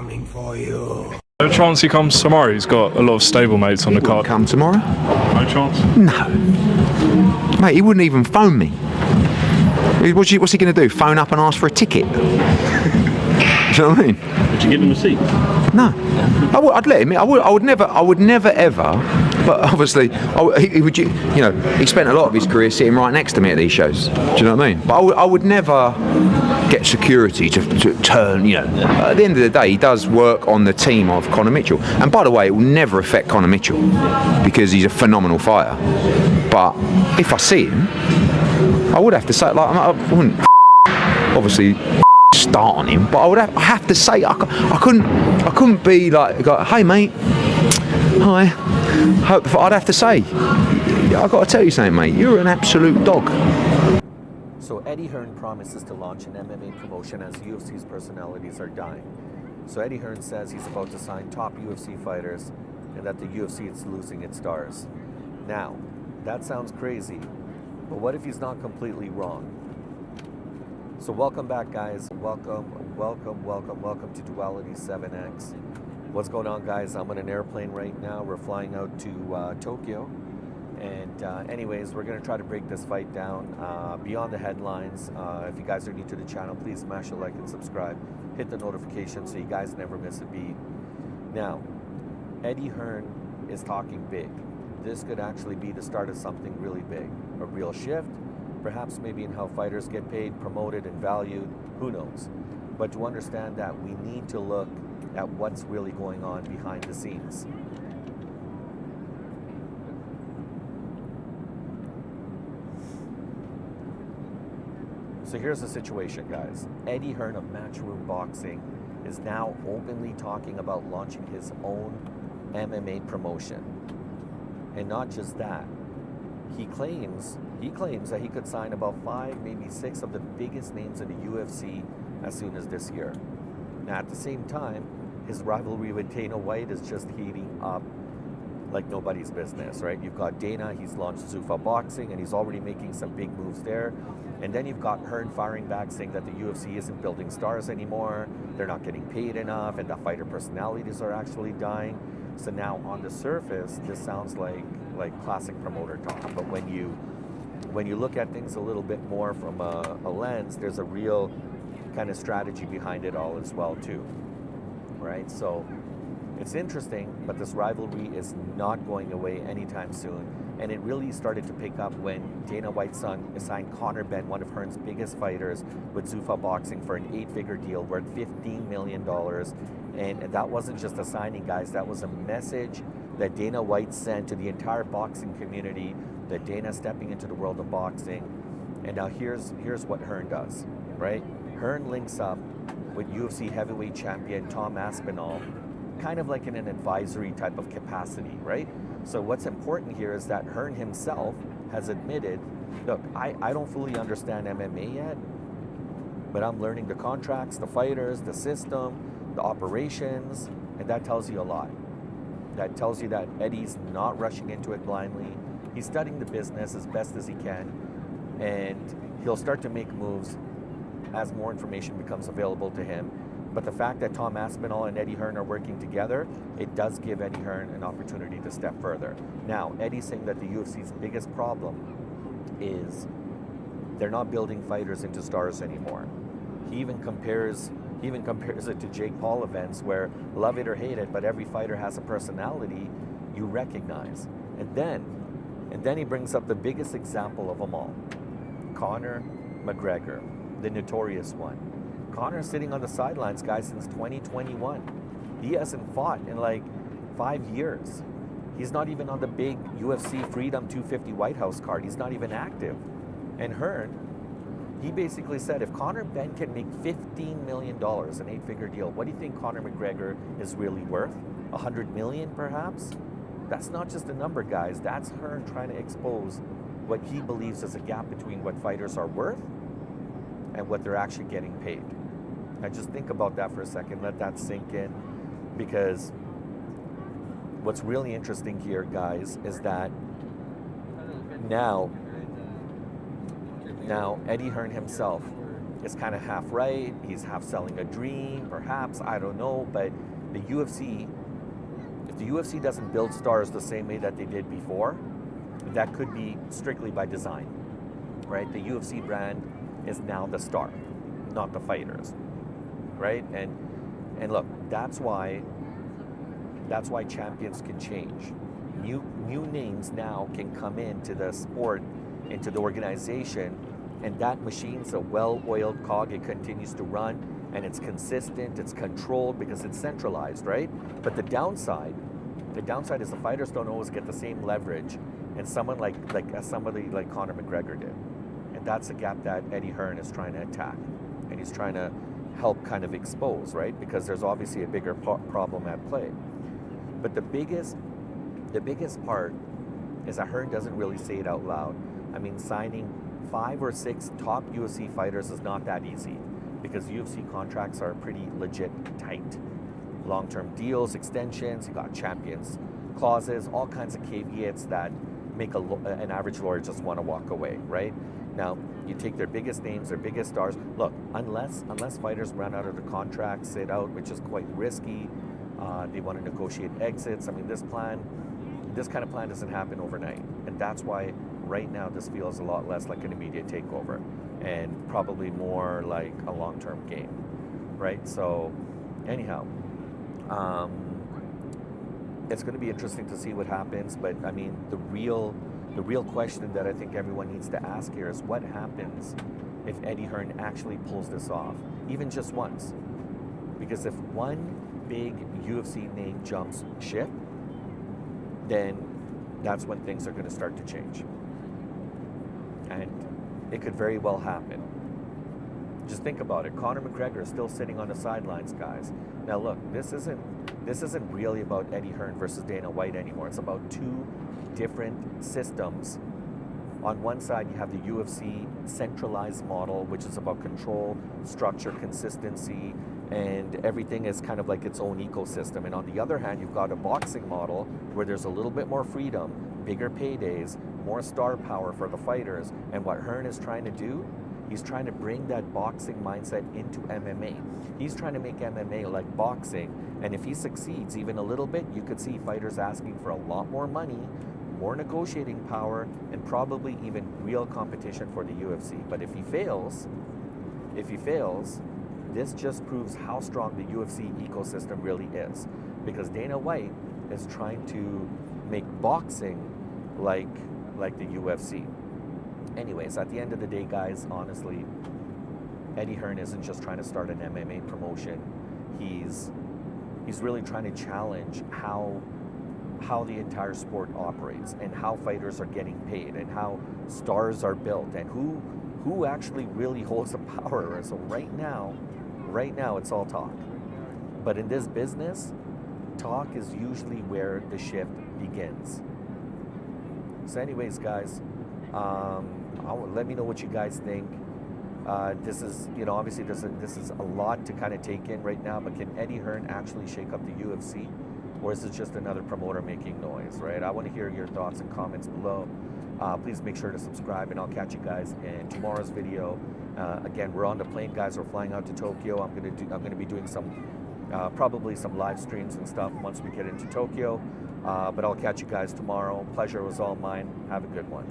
coming for you. No chance he comes tomorrow. He's got a lot of stablemates on the card. Come tomorrow? No chance? No. Mate, he wouldn't even phone me. What's he going to do? Phone up and ask for a ticket? Do you know what I mean? Would you give him a seat? No. I'd let him in. I would never ever. But obviously, he would. You know, he spent a lot of his career sitting right next to me at these shows. Do you know what I mean? But I would never get security to turn. You know, at the end of the day, he does work on the team of Conor Mitchell. And by the way, it will never affect Conor Mitchell because he's a phenomenal fighter. But if I see him, I would have to say, like, I wouldn't obviously start on him, but I would have to say, I couldn't be like, hey mate, hi. I'd have to say, I've got to tell you something, mate. You're an absolute dog. So Eddie Hearn promises to launch an MMA promotion as UFC's personalities are dying. So Eddie Hearn says he's about to sign top UFC fighters and that the UFC is losing its stars. Now, that sounds crazy, but what if he's not completely wrong? So welcome back, guys. Welcome to Duality 7X. What's going on, guys? I'm on an airplane right now. We're flying out to Tokyo. And anyways, we're going to try to break this fight down beyond the headlines. If you guys are new to the channel, please smash a like and subscribe. Hit the notification so you guys never miss a beat. Now, Eddie Hearn is talking big. This could actually be the start of something really big. A real shift, perhaps maybe in how fighters get paid, promoted, and valued. Who knows? But to understand that, we need to look at what's really going on behind the scenes. So here's the situation, guys. Eddie Hearn of Matchroom Boxing is now openly talking about launching his own MMA promotion. And not just that, he claims that he could sign about 5, maybe 6 of the biggest names in the UFC as soon as this year. Now, at the same time, his rivalry with Dana White is just heating up like nobody's business, right? You've got Dana, he's launched Zuffa Boxing, and he's already making some big moves there. And then you've got Hearn firing back, saying that the UFC isn't building stars anymore, they're not getting paid enough, and the fighter personalities are actually dying. So now, on the surface, this sounds like classic promoter talk. But when you look at things a little bit more from a lens, there's a real kind of strategy behind it all as well too, right? So it's interesting, but this rivalry is not going away anytime soon. And it really started to pick up when Dana White's son signed Conor Benn, one of Hearn's biggest fighters, with Zuffa Boxing for an 8-figure deal worth $15 million. And that wasn't just a signing, guys. That was a message that Dana White sent to the entire boxing community, that Dana's stepping into the world of boxing. And now here's what Hearn does, right? Hearn links up with UFC heavyweight champion Tom Aspinall, kind of like in an advisory type of capacity, right? So what's important here is that Hearn himself has admitted, look, I don't fully understand MMA yet, but I'm learning the contracts, the fighters, the system, the operations, and that tells you a lot. That tells you that Eddie's not rushing into it blindly. He's studying the business as best as he can, and he'll start to make moves as more information becomes available to him. But the fact that Tom Aspinall and Eddie Hearn are working together, it does give Eddie Hearn an opportunity to step further. Now, Eddie's saying that the UFC's biggest problem is they're not building fighters into stars anymore. He even compares it to Jake Paul events where, love it or hate it, but every fighter has a personality you recognize. And then he brings up the biggest example of them all, Conor McGregor, the notorious one. Conor's sitting on the sidelines, guys, since 2021. He hasn't fought in like 5 years. He's not even on the big UFC Freedom 250 White House card. He's not even active. And Hearn, he basically said, if Conor Benn can make $15 million, an 8-figure deal, what do you think Conor McGregor is really worth? $100 million, perhaps? That's not just a number, guys. That's Hearn trying to expose what he believes is a gap between what fighters are worth and what they're actually getting paid. Now just think about that for a second. Let that sink in, because what's really interesting here, guys, is that now Eddie Hearn himself is kind of half right. He's half selling a dream, perhaps. I don't know. But the UFC, if the UFC doesn't build stars the same way that they did before, that could be strictly by design, right? The UFC brand is now the star, not the fighters, right? And look, that's why champions can change. New names now can come into the sport, into the organization, and that machine's a well-oiled cog. It continues to run, and it's consistent, it's controlled because it's centralized, right? But the downside is the fighters don't always get the same leverage, and someone like somebody like Conor McGregor did, and that's a gap that Eddie Hearn is trying to attack, and he's trying to help kind of expose, right? Because there's obviously a bigger problem at play. But the biggest part is that Hearn doesn't really say it out loud. I mean, signing 5 or 6 top UFC fighters is not that easy, because UFC contracts are pretty legit tight. Long-term deals, extensions, you got champions clauses, all kinds of caveats that make an average lawyer just want to walk away, right? Now, you take their biggest names, their biggest stars. Look, unless fighters run out of the contract, sit out, which is quite risky, they want to negotiate exits. I mean, this kind of plan doesn't happen overnight. And that's why right now this feels a lot less like an immediate takeover and probably more like a long-term game, right? So anyhow, it's going to be interesting to see what happens. But I mean, the real question that I think everyone needs to ask here is what happens if Eddie Hearn actually pulls this off, even just once? Because if one big UFC name jumps ship, then that's when things are going to start to change. And it could very well happen. Just think about it. Conor McGregor is still sitting on the sidelines, guys. Now look, this isn't really about Eddie Hearn versus Dana White anymore. It's about 2 different systems. On one side, you have the UFC centralized model, which is about control, structure, consistency, and everything is kind of like its own ecosystem. And on the other hand, you've got a boxing model where there's a little bit more freedom, bigger paydays, more star power for the fighters. And what Hearn is trying to do, he's trying to bring that boxing mindset into MMA. He's trying to make MMA like boxing. And if he succeeds even a little bit, you could see fighters asking for a lot more money, more negotiating power, and probably even real competition for the UFC. But if he fails, this just proves how strong the UFC ecosystem really is. Because Dana White is trying to make boxing like the UFC. Anyways, at the end of the day, guys, honestly, Eddie Hearn isn't just trying to start an MMA promotion. He's really trying to challenge how the entire sport operates and how fighters are getting paid and how stars are built and who actually really holds the power. So right now it's all talk. But in this business, talk is usually where the shift begins. So anyways, guys, let me know what you guys think. This is, obviously this is a lot to kind of take in right now, but can Eddie Hearn actually shake up the UFC? Or is it just another promoter making noise, right? I want to hear your thoughts and comments below. Please make sure to subscribe, and I'll catch you guys in tomorrow's video. Again, we're on the plane, guys. We're flying out to Tokyo. I'm gonna be doing some probably some live streams and stuff once we get into Tokyo. But I'll catch you guys tomorrow. Pleasure was all mine. Have a good one.